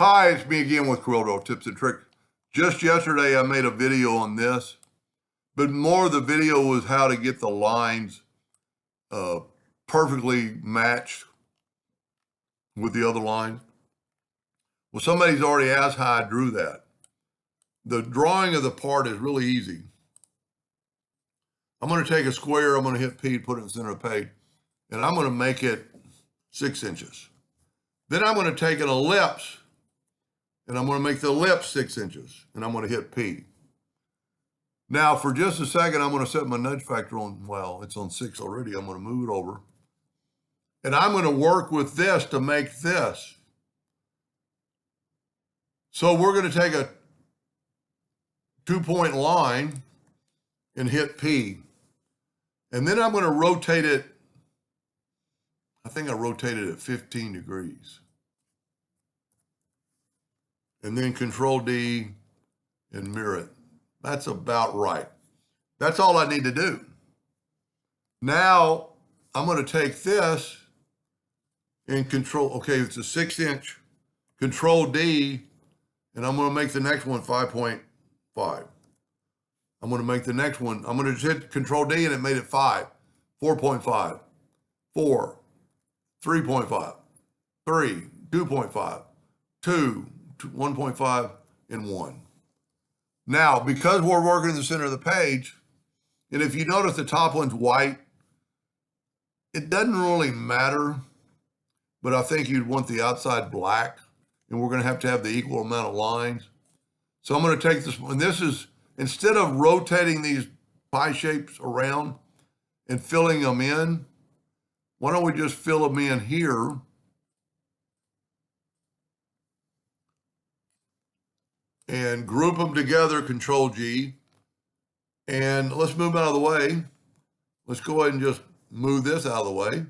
Hi, it's me again with Corel Tips and Tricks. Just yesterday I made a video on this, but more of the video was how to get the lines perfectly matched with the other lines. Well, somebody's already asked how I drew that. The drawing of the part is really easy. I'm going to take a square, I'm going to hit P, put it in the center of the page, and I'm going to make it 6 inches. Then I'm going to take an ellipse, and I'm going to make the ellipse 6 inches, and I'm going to hit P. Now, for just a second, I'm going to set my nudge factor on, well, it's on 6 already. I'm going to move it over. And I'm going to work with this to make this. So we're going to take a 2-point line and hit P. And then I'm going to rotate it. I think I rotated it 15 degrees. And then Control D and mirror it. That's about right. That's all I need to do. Now I'm going to take this and okay, it's a 6-inch, Control D, and I'm going to make the next one 5.5. I'm going to make the next one, I'm going to hit Control D and it made it 5, 4.5, 4, 3.5, 3, 2.5, 2, 1.5, and 1. Now, because we're working in the center of the page, and if you notice the top one's white, it doesn't really matter, but I think you'd want the outside black, and we're going to have the equal amount of lines. So I'm going to take this, and this is, instead of rotating these pie shapes around and filling them in, why don't we just fill them in here? And group them together, Control G. And let's move out of the way. Let's go ahead and just move this out of the way.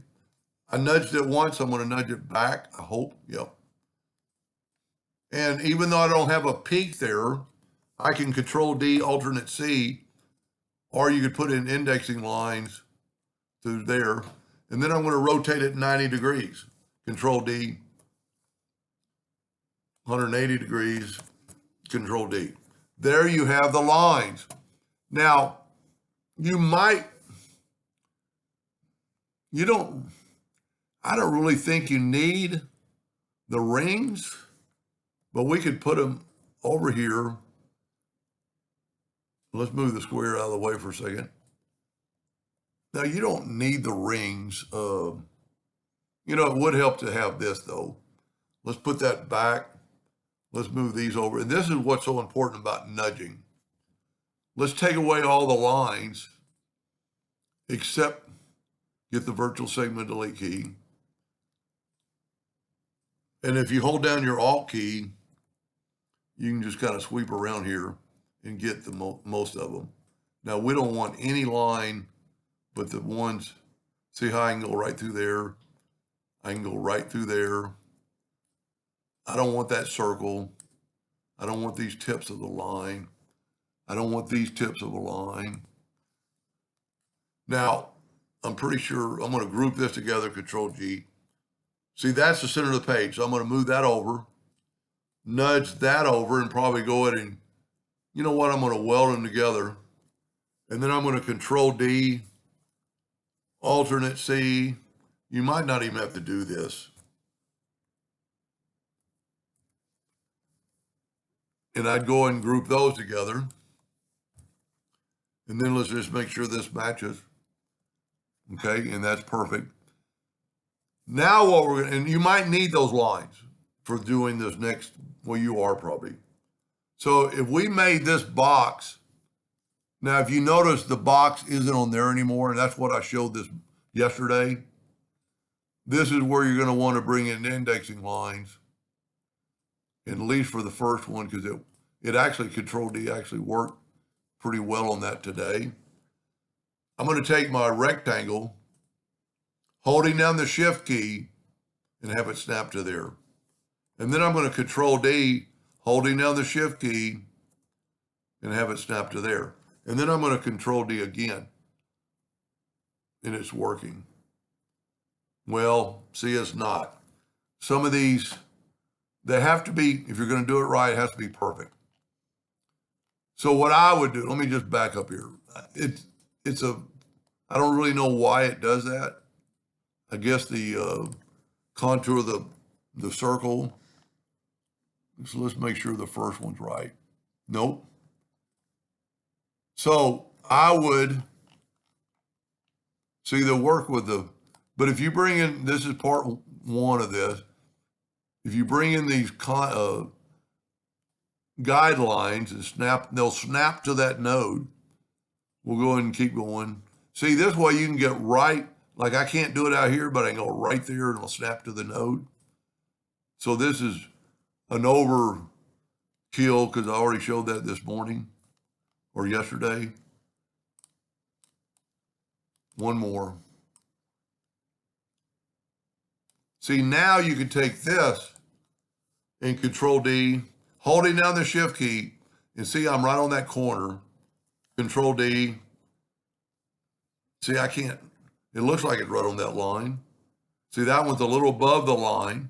I nudged it once, I'm going to nudge it back, I hope, yep. And even though I don't have a peak there, I can Control D, alternate C, or you could put in indexing lines through there. And then I'm going to rotate it 90 degrees. Control D, 180 degrees, Control D. There you have the lines. Now, I don't really think you need the rings, but we could put them over here. Let's move the square out of the way for a second. Now, you don't need the rings. It would help to have this, though. Let's put that back. Let's move these over. And this is what's so important about nudging. Let's take away all the lines, except get the virtual segment delete key. And if you hold down your Alt key, you can just kind of sweep around here and get the most of them. Now, we don't want any line but the ones, see how I can go right through there? I can go right through there. I don't want that circle. I don't want these tips of the line. I don't want these tips of a line. Now, I'm pretty sure I'm going to group this together, Control G. See, that's the center of the page. So I'm going to move that over, nudge that over, and probably go ahead and, you know what, I'm going to weld them together. And then I'm going to Control D, alternate C. You might not even have to do this. And I'd go and group those together. And then let's just make sure this matches. Okay, and that's perfect. Now what we're gonna, and you might need those lines for doing this next, well, you are probably. So if we made this box, now if you notice the box isn't on there anymore, and that's what I showed this yesterday. This is where you're gonna want to bring in indexing lines, at least for the first one, because it actually, Control D actually worked pretty well on that today. I'm going to take my rectangle, holding down the Shift key, and have it snap to there. And then I'm going to Control D, holding down the Shift key, and have it snap to there. And then I'm going to Control D again, and it's working. Well, see, it's not. Some of these They have to be, if you're going to do it right, it has to be perfect. So what I would do, let me just back up here. I don't really know why it does that. I guess the contour of the circle. So let's make sure the first one's right. Nope. So I would see they'll work with but if you bring in, this is part one of this. If you bring in these guidelines and they'll snap to that node. We'll go ahead and keep going. See, this way you can get right, like I can't do it out here, but I can go right there and it'll snap to the node. So this is an overkill because I already showed that this morning or yesterday. One more. See, now you can take this and Control D, holding down the Shift key, and see I'm right on that corner. Control D. See, I can't, it looks like it's right on that line. See, that one's a little above the line.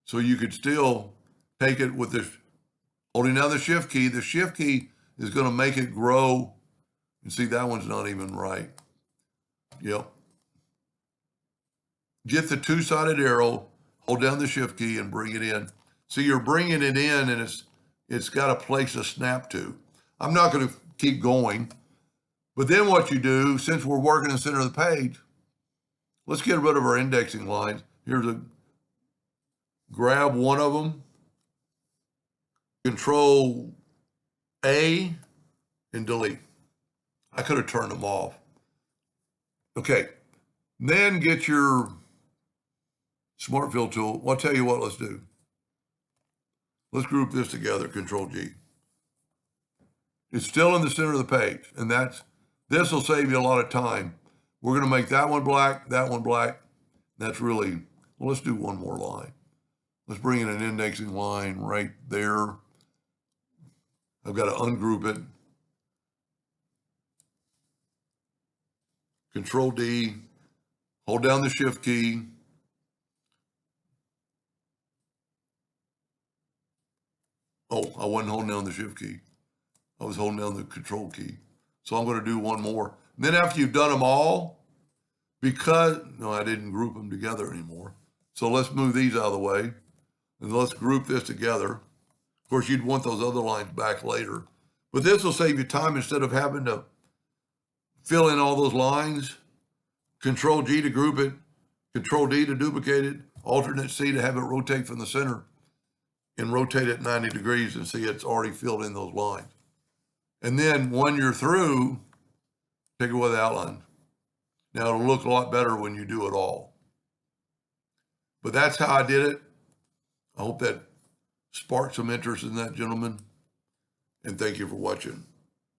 So you could still take it with this, holding down the Shift key. The Shift key is going to make it grow. And see, that one's not even right. Yep. Get the two-sided arrow, hold down the Shift key and bring it in. So you're bringing it in and it's got a place to snap to. I'm not going to keep going. But then what you do, since we're working in the center of the page, let's get rid of our indexing lines. Grab one of them, Control A, and delete. I could have turned them off. Okay, then get your Smart Fill tool. Well, I'll tell you what, let's do. Let's group this together, Control G. It's still in the center of the page, and this will save you a lot of time. We're going to make that one black, that one black. That's really, well, let's do one more line. Let's bring in an indexing line right there. I've got to ungroup it. Control D, hold down the Shift key. Oh, I wasn't holding down the Shift key. I was holding down the Control key. So I'm going to do one more. And then after you've done them all, no, I didn't group them together anymore. So let's move these out of the way. And let's group this together. Of course, you'd want those other lines back later. But this will save you time instead of having to fill in all those lines. Control G to group it. Control D to duplicate it. Alternate C to have it rotate from the center. And rotate it 90 degrees and see it's already filled in those lines. And then when you're through, take away the outline. Now it'll look a lot better when you do it all. But that's how I did it. I hope that sparked some interest in that, gentlemen. And thank you for watching.